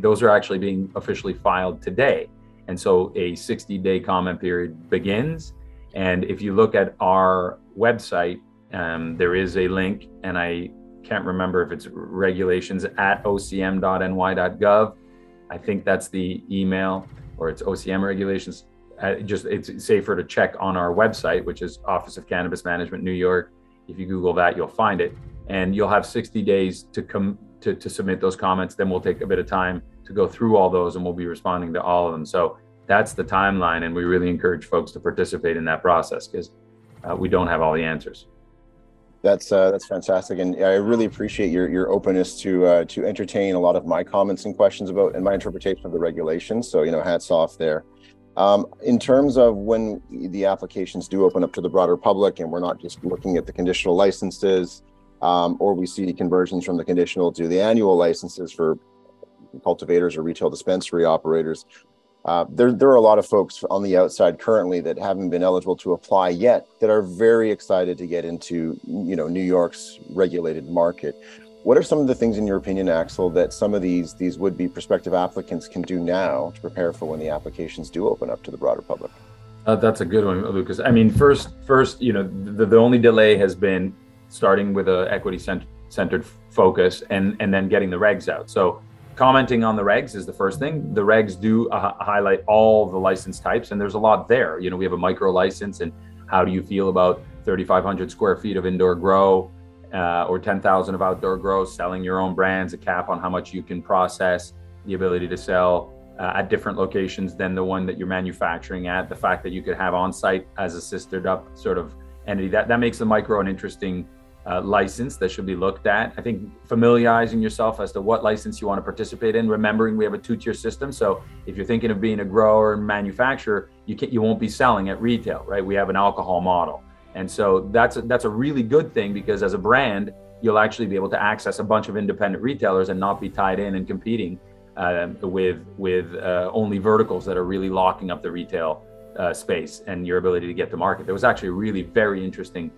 S4: those are actually being officially filed today. And so a 60-day comment period begins. And if you look at our website, there is a link, and I can't remember if it's regulations at ocm.ny.gov. I think that's the email, or it's OCM regulations. It's safer to check on our website, which is Office of Cannabis Management, New York. If you Google that, you'll find it, and you'll have 60 days to submit those comments. Then we'll take a bit of time to go through all those, and we'll be responding to all of them. So that's the timeline, and we really encourage folks to participate in that process, because we don't have all the answers.
S2: That's fantastic, and I really appreciate your openness to entertain a lot of my comments and questions about and my interpretation of the regulations. So hats off there. In terms of when the applications do open up to the broader public, and we're not just looking at the conditional licenses, or we see conversions from the conditional to the annual licenses for cultivators or retail dispensary operators, there are a lot of folks on the outside currently that haven't been eligible to apply yet that are very excited to get into New York's regulated market. What are some of the things, in your opinion, Axel, that some of these would-be prospective applicants can do now to prepare for when the applications do open up to the broader public?
S4: That's a good one, Lucas. I mean, first, the only delay has been starting with a equity-centered focus and then getting the regs out. So commenting on the regs is the first thing. The regs do highlight all the license types, and there's a lot there. We have a micro license, and how do you feel about 3,500 square feet of indoor grow, or 10,000 of outdoor grow, selling your own brands, a cap on how much you can process, the ability to sell at different locations than the one that you're manufacturing at, the fact that you could have on-site as a sistered up sort of entity, that makes the micro an interesting license that should be looked at. I think familiarizing yourself as to what license you want to participate in, remembering we have a two-tier system. So if you're thinking of being a grower and manufacturer, you won't be selling at retail, right? We have an alcohol model. And so that's a really good thing, because as a brand, you'll actually be able to access a bunch of independent retailers and not be tied in and competing with only verticals that are really locking up the retail space and your ability to get to market. There was actually a really very interesting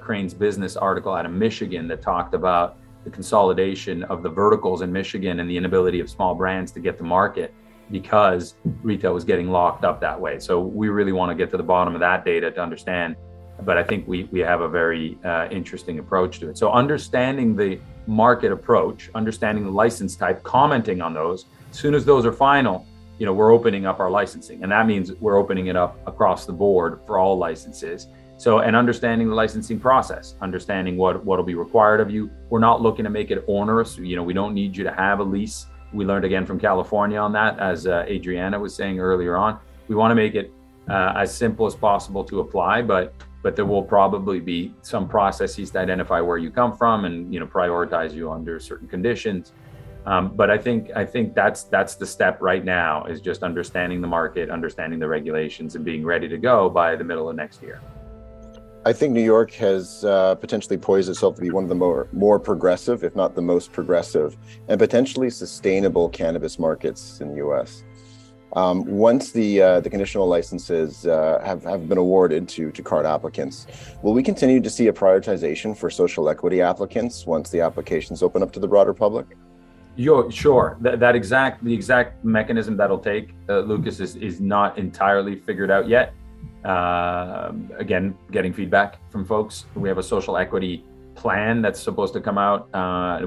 S4: Crane's Business article out of Michigan that talked about the consolidation of the verticals in Michigan and the inability of small brands to get to market because retail was getting locked up that way. So we really want to get to the bottom of that data to understand. But I think we have a very interesting approach to it. So understanding the market approach, understanding the license type, commenting on those. As soon as those are final, we're opening up our licensing. And that means we're opening it up across the board for all licenses. So, and understanding the licensing process, understanding what will be required of you. We're not looking to make it onerous. We don't need you to have a lease. We learned again from California on that, as Adriana was saying earlier on. We want to make it as simple as possible to apply, but there will probably be some processes to identify where you come from and prioritize you under certain conditions. But I think that's the step right now, is just understanding the market, understanding the regulations, and being ready to go by the middle of next year.
S2: I think New York has potentially poised itself to be one of the more progressive, if not the most progressive, and potentially sustainable cannabis markets in the U.S. Once the conditional licenses have been awarded to card applicants, will we continue to see a prioritization for social equity applicants once the applications open up to the broader public?
S4: Sure. The exact mechanism that'll take, Lucas, is not entirely figured out yet. Again, getting feedback from folks. We have a social equity plan that's supposed to come out.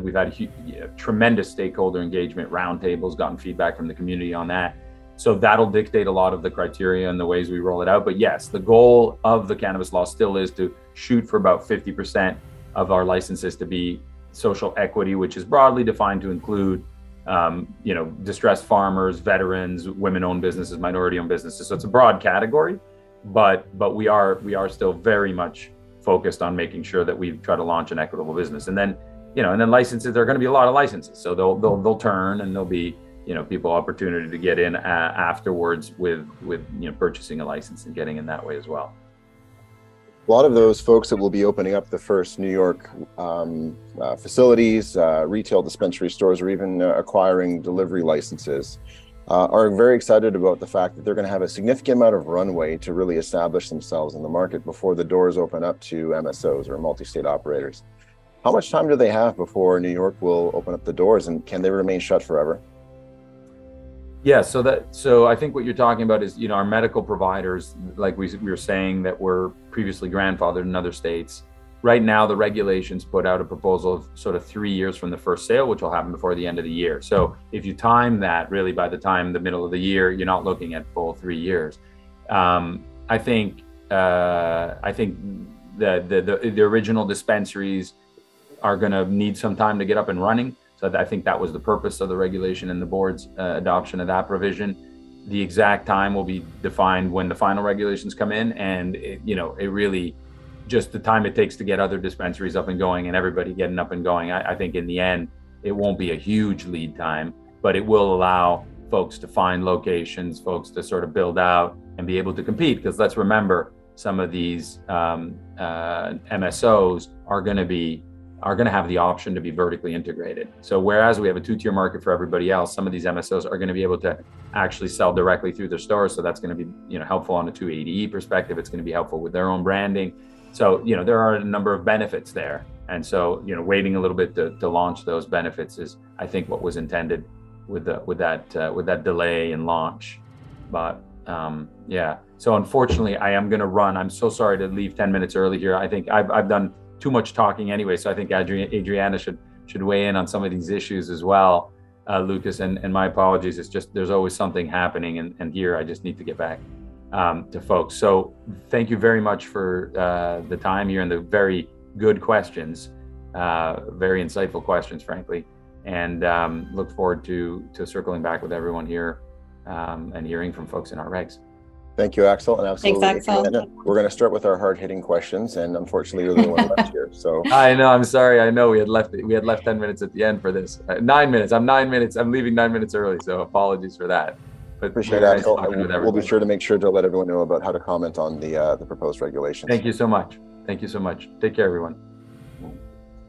S4: We've had tremendous stakeholder engagement, roundtables, gotten feedback from the community on that. So that'll dictate a lot of the criteria and the ways we roll it out. But yes, the goal of the cannabis law still is to shoot for about 50% of our licenses to be social equity, which is broadly defined to include, distressed farmers, veterans, women-owned businesses, minority-owned businesses. So it's a broad category, but we are still very much focused on making sure that we try to launch an equitable business. And then, licenses, there are going to be a lot of licenses. So they'll turn, and there'll be, people opportunity to get in afterwards with purchasing a license and getting in that way as well.
S2: A lot of those folks that will be opening up the first New York facilities, retail dispensary stores, or even acquiring delivery licenses are very excited about the fact that they're going to have a significant amount of runway to really establish themselves in the market before the doors open up to MSOs or multi-state operators. How much time do they have before New York will open up the doors, and can they remain shut forever?
S4: Yeah, so I think what you're talking about is, our medical providers, like we were saying, that were previously grandfathered in other states. Right now, the regulations put out a proposal of sort of 3 years from the first sale, which will happen before the end of the year. So if you time that, really by the time the middle of the year, you're not looking at full 3 years. I think the original dispensaries are going to need some time to get up and running. So I think that was the purpose of the regulation and the board's adoption of that provision. The exact time will be defined when the final regulations come in, and it really just the time it takes to get other dispensaries up and going and everybody getting up and going. I think in the end, it won't be a huge lead time, but it will allow folks to find locations, folks to sort of build out and be able to compete. Because let's remember, some of these MSOs are going to have the option to be vertically integrated. So whereas we have a 2-tier market for everybody else, some of these MSOs are going to be able to actually sell directly through their stores. So that's going to be, helpful on a 280E perspective. It's going to be helpful with their own branding. So, there are a number of benefits there. And so, waiting a little bit to launch those benefits is, I think, what was intended with that delay in launch. But yeah, so unfortunately, I am going to run. I'm so sorry to leave 10 minutes early here. I think I've done too much talking anyway. So I think Adriana should weigh in on some of these issues as well, Lucas. And my apologies. It's just there's always something happening, and here I just need to get back to folks. So thank you very much for the time here and the very good questions, very insightful questions, frankly. And look forward to circling back with everyone here and hearing from folks in our regs.
S2: Thank you, Axel. And absolutely,
S3: thanks, Axel.
S2: We're going to start with our hard-hitting questions, and unfortunately, you're the only one left here. So
S4: I know. I'm sorry. I know we had left 10 minutes at the end for this. 9 minutes. I'm leaving 9 minutes early, so apologies for that. But
S2: appreciate it, Axel. We'll be sure to make sure to let everyone know about how to comment on the proposed regulations.
S4: Thank you so much. Take care, everyone.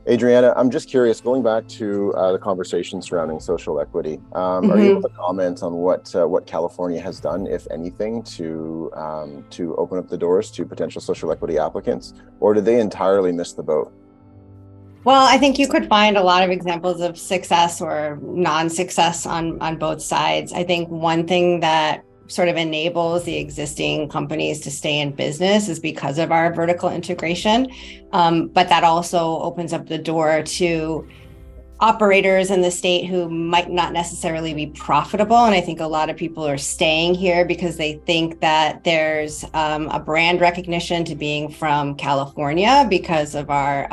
S2: Adriana, I'm just curious, going back to the conversation surrounding social equity, are you able to comment on what California has done, if anything, to open up the doors to potential social equity applicants, or did they entirely miss the boat?
S3: Well, I think you could find a lot of examples of success or non-success on both sides. I think one thing that sort of enables the existing companies to stay in business is because of our vertical integration. But that also opens up the door to operators in the state who might not necessarily be profitable. And I think a lot of people are staying here because they think that there's a brand recognition to being from California because of our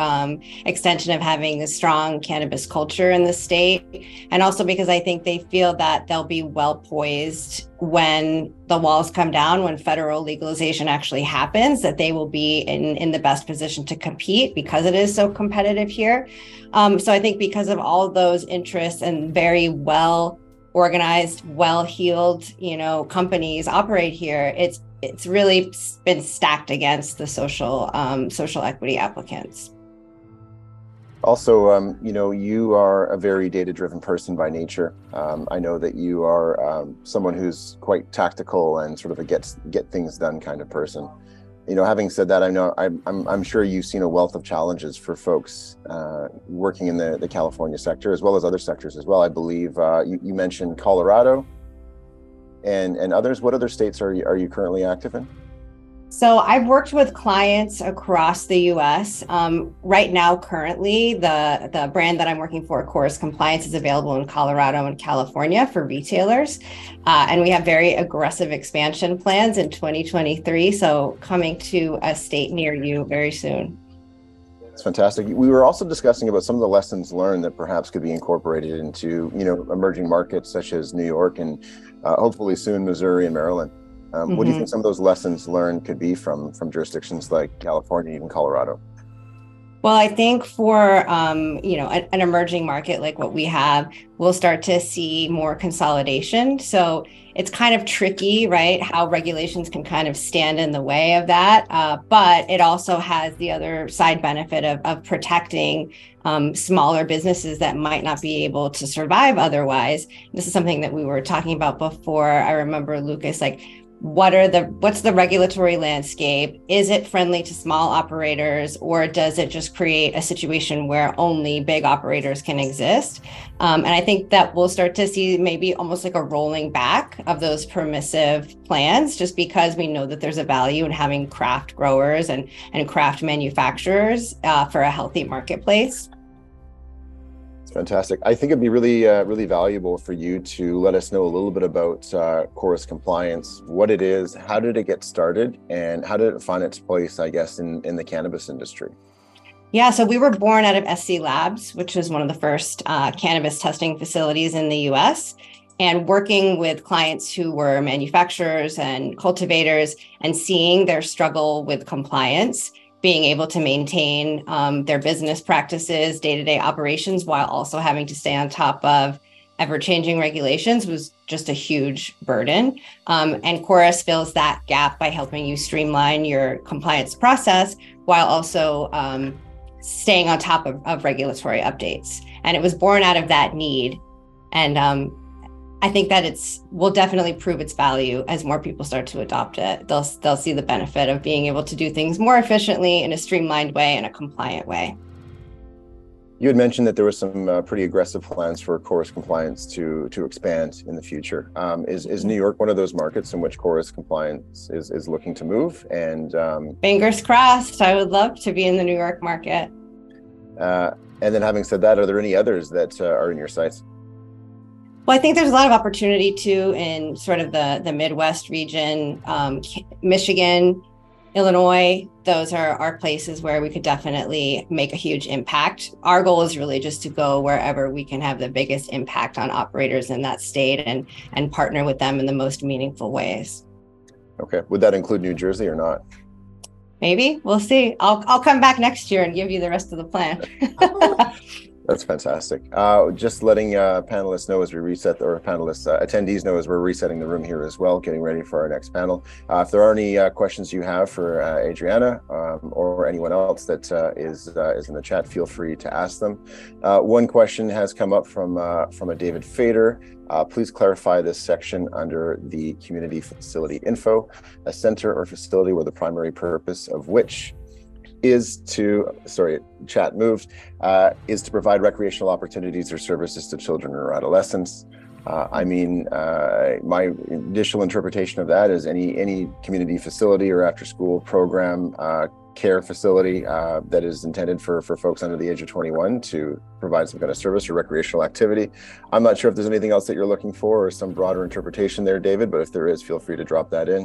S3: extension of having a strong cannabis culture in the state. And also because I think they feel that they'll be well poised when the walls come down, when federal legalization actually happens, that they will be in the best position to compete because it is so competitive here. So I think because of all of those interests and very well organized, well-heeled, companies operate here, it's really been stacked against the social equity applicants.
S2: Also, you are a very data-driven person by nature. I know that you are someone who's quite tactical and sort of a get things done kind of person. Having said that, I'm sure you've seen a wealth of challenges for folks working in the California sector, as well as other sectors as well. I believe you mentioned Colorado and others. What other states are you currently active in?
S3: So I've worked with clients across the U.S. Right now, currently, the brand that I'm working for, Chorus Compliance, is available in Colorado and California for retailers. And we have very aggressive expansion plans in 2023. So coming to a state near you very soon.
S2: That's fantastic. We were also discussing about some of the lessons learned that perhaps could be incorporated into, emerging markets such as New York and hopefully soon Missouri and Maryland. What do you think some of those lessons learned could be from jurisdictions like California, even Colorado?
S3: Well, I think for, an emerging market like what we have, we'll start to see more consolidation. So it's kind of tricky, right, how regulations can kind of stand in the way of that. But it also has the other side benefit of protecting smaller businesses that might not be able to survive otherwise. This is something that we were talking about before. I remember, Lucas, what's the regulatory landscape? Is it friendly to small operators, or does it just create a situation where only big operators can exist? And I think that we'll start to see maybe almost like a rolling back of those permissive plans, just because we know that there's a value in having craft growers and craft manufacturers for a healthy marketplace.
S2: Fantastic. I think it'd be really, really valuable for you to let us know a little bit about Chorus Compliance, what it is, how did it get started, and how did it find its place, I guess, in the cannabis industry?
S3: Yeah, so we were born out of SC Labs, which was one of the first cannabis testing facilities in the US, and working with clients who were manufacturers and cultivators and seeing their struggle with compliance, being able to maintain their business practices, day-to-day operations, while also having to stay on top of ever-changing regulations was just a huge burden. And Chorus fills that gap by helping you streamline your compliance process while also staying on top of regulatory updates. And it was born out of that need. And I think that will definitely prove its value as more people start to adopt it. They'll see the benefit of being able to do things more efficiently in a streamlined way and a compliant way.
S2: You had mentioned that there were some pretty aggressive plans for Chorus Compliance to expand in the future. Is New York one of those markets in which Chorus Compliance is looking to move? And
S3: fingers crossed. I would love to be in the New York market.
S2: And then, having said that, are there any others that are in your sights?
S3: Well, I think there's a lot of opportunity too in sort of the Midwest region, Michigan, Illinois. Those are our places where we could definitely make a huge impact. Our goal is really just to go wherever we can have the biggest impact on operators in that state and partner with them in the most meaningful ways. Okay.
S2: Would that include New Jersey or not?
S3: Maybe. We'll see. I'll come back next year and give you the rest of the plan.
S2: That's fantastic. Just letting panelists know as we reset, or panelists, attendees know as we're resetting the room here as well, getting ready for our next panel. If there are any questions you have for Adriana or anyone else that is in the chat, feel free to ask them. One question has come up from a David Fader. Please clarify this section under the community facility info, a center or facility where the primary purpose of which is to provide recreational opportunities or services to children or adolescents. My initial interpretation of that is any community facility or after school program, care facility that is intended for folks under the age of 21 to provide some kind of service or recreational activity. I'm not sure if there's anything else that you're looking for or some broader interpretation there, David, but if there is, feel free to drop that in.